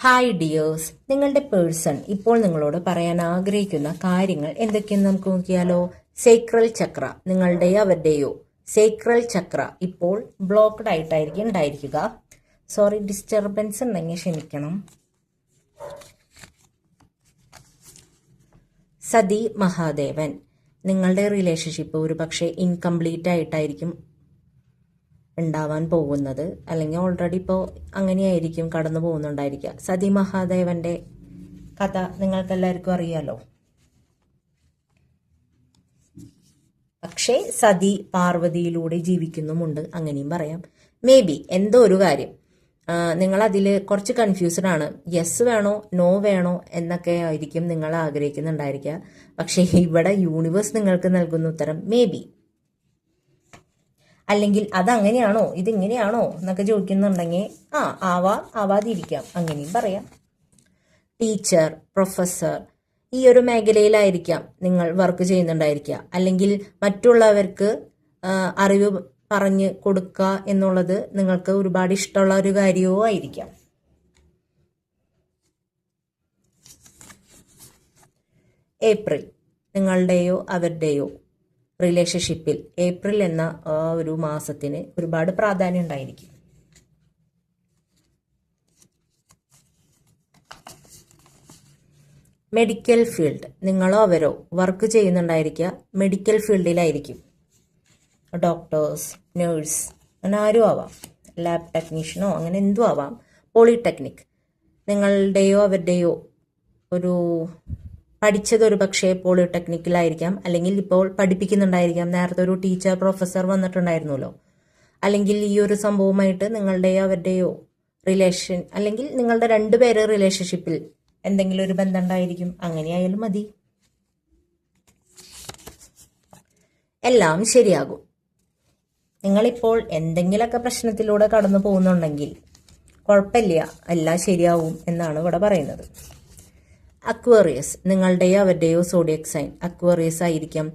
Hi dears, നിങ്ങളുടെ person ഇപ്പോൾ നിങ്ങളോട് പറയാൻ ആഗ്രഹിക്കുന്ന കാര്യങ്ങൾ എന്തൊക്കെയെന്ന് നമുക്ക് നോക്കിയാലോ. സേക്രൽ ചക്ര, നിങ്ങളുടെയോ അവരുടെയോ സേക്രൽ ചക്ര ഇപ്പോൾ ബ്ലോക്ക്ഡ് ആയിട്ടായിരിക്കും ഉണ്ടായിരിക്കുക. സോറി, ഡിസ്റ്റർബൻസ് ഉണ്ടെങ്കിൽ ക്ഷമിക്കണം. സതി മഹാദേവൻ, നിങ്ങളുടെ റിലേഷൻഷിപ്പ് ഒരു പക്ഷേ ഇൻകംപ്ലീറ്റ് ആയിട്ടായിരിക്കും ഉണ്ടാവാൻ പോകുന്നത്, അല്ലെങ്കിൽ ഓൾറെഡി ഇപ്പോൾ അങ്ങനെയായിരിക്കും കടന്നു പോകുന്നുണ്ടായിരിക്കുക. സതി മഹാദേവന്റെ കഥ നിങ്ങൾക്കെല്ലാവർക്കും അറിയാലോ. പക്ഷേ സതി പാർവതിയിലൂടെ ജീവിക്കുന്നുമുണ്ട്, അങ്ങനെയും പറയാം. മേ ബി എന്തോ ഒരു കാര്യം നിങ്ങൾ അതിൽ കുറച്ച് കൺഫ്യൂസ്ഡ് ആണ്. യെസ് വേണോ നോ വേണോ എന്നൊക്കെ ആയിരിക്കും നിങ്ങൾ ആഗ്രഹിക്കുന്നുണ്ടായിരിക്കുക. പക്ഷേ ഇവിടെ യൂണിവേഴ്സ് നിങ്ങൾക്ക് നൽകുന്ന ഉത്തരം മേ ബി, അല്ലെങ്കിൽ അതങ്ങനെയാണോ ഇതിങ്ങനെയാണോ എന്നൊക്കെ ചോദിക്കുന്നുണ്ടെങ്കിൽ ആവാതിരിക്കാം, അങ്ങനെയും പറയാം. ടീച്ചർ, പ്രൊഫസർ, ഈ ഒരു മേഖലയിലായിരിക്കാം നിങ്ങൾ വർക്ക് ചെയ്യുന്നുണ്ടായിരിക്കുക. അല്ലെങ്കിൽ മറ്റുള്ളവർക്ക് അറിവ് പറഞ്ഞു കൊടുക്കുക എന്നുള്ളത് നിങ്ങൾക്ക് ഒരുപാട് ഇഷ്ടമുള്ള ഒരു കാര്യവും ആയിരിക്കാം. ഏപ്രിൽ, നിങ്ങളുടെയോ അവരുടെയോ റിലേഷൻഷിപ്പിൽ ഏപ്രിൽ എന്ന ഒരു മാസത്തിന് ഒരുപാട് പ്രാധാന്യം ഉണ്ടായിരിക്കും. മെഡിക്കൽ ഫീൽഡ്, നിങ്ങളോ അവരോ വർക്ക് ചെയ്യുന്നുണ്ടായിരിക്കുക മെഡിക്കൽ ഫീൽഡിലായിരിക്കും. ഡോക്ടേഴ്സ്, നേഴ്സ്, അങ്ങനെ ആരും ആവാം. ലാബ് ടെക്നീഷ്യനോ അങ്ങനെ എന്തും ആവാം. പോളിടെക്നിക്, നിങ്ങളുടെയോ അവരുടെയോ ഒരു പഠിച്ചത് ഒരു പക്ഷേ പോളിടെക്നിക്കിലായിരിക്കാം, അല്ലെങ്കിൽ ഇപ്പോൾ പഠിപ്പിക്കുന്നുണ്ടായിരിക്കാം. നേരത്തെ ഒരു ടീച്ചർ, പ്രൊഫസർ വന്നിട്ടുണ്ടായിരുന്നല്ലോ. അല്ലെങ്കിൽ ഈ ഒരു സംഭവമായിട്ട് നിങ്ങളുടെയോ അവരുടെയോ റിലേഷൻ, അല്ലെങ്കിൽ നിങ്ങളുടെ രണ്ടുപേരെ റിലേഷൻഷിപ്പിൽ എന്തെങ്കിലും ഒരു ബന്ധം ഉണ്ടായിരിക്കും. അങ്ങനെയായാലും മതി, എല്ലാം ശരിയാകും. നിങ്ങളിപ്പോൾ എന്തെങ്കിലുമൊക്കെ പ്രശ്നത്തിലൂടെ കടന്നു പോകുന്നുണ്ടെങ്കിൽ കുഴപ്പമില്ല, എല്ലാം ശരിയാവും എന്നാണ് ഇവിടെ പറയുന്നത്. അക്വേറിയസ്, നിങ്ങളുടെയോ അവരുടെയോ സോഡിയക് സൈൻ അക്വേറിയസ് ആയിരിക്കാം.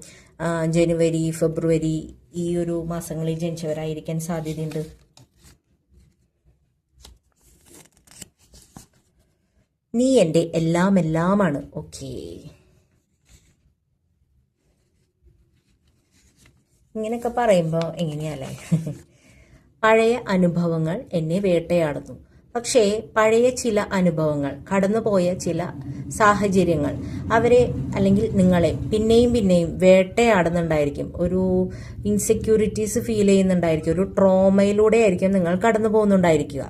ജനുവരി, ഫെബ്രുവരി ഈ ഒരു മാസങ്ങളിൽ ജനിച്ചവരായിരിക്കാൻ സാധ്യതയുണ്ട്. നീ എൻ്റെ എല്ലാമാണ്. ഓക്കേ, ഇങ്ങനെയൊക്കെ പറയുമ്പോൾ എങ്ങനെയല്ലേ. പഴയ അനുഭവങ്ങൾ എന്നെ വേട്ടയാടുന്നു. പക്ഷേ പഴയ ചില അനുഭവങ്ങൾ, കടന്നുപോയ ചില സാഹചര്യങ്ങൾ അവരെ അല്ലെങ്കിൽ നിങ്ങളെ പിന്നെയും വേട്ടയാടുന്നുണ്ടായിരിക്കും. ഒരു ഇൻസെക്യൂരിറ്റീസ് ഫീൽ ചെയ്യുന്നുണ്ടായിരിക്കും. ഒരു ട്രോമയിലൂടെ ആയിരിക്കും നിങ്ങൾ കടന്നു പോകുന്നുണ്ടായിരിക്കുക.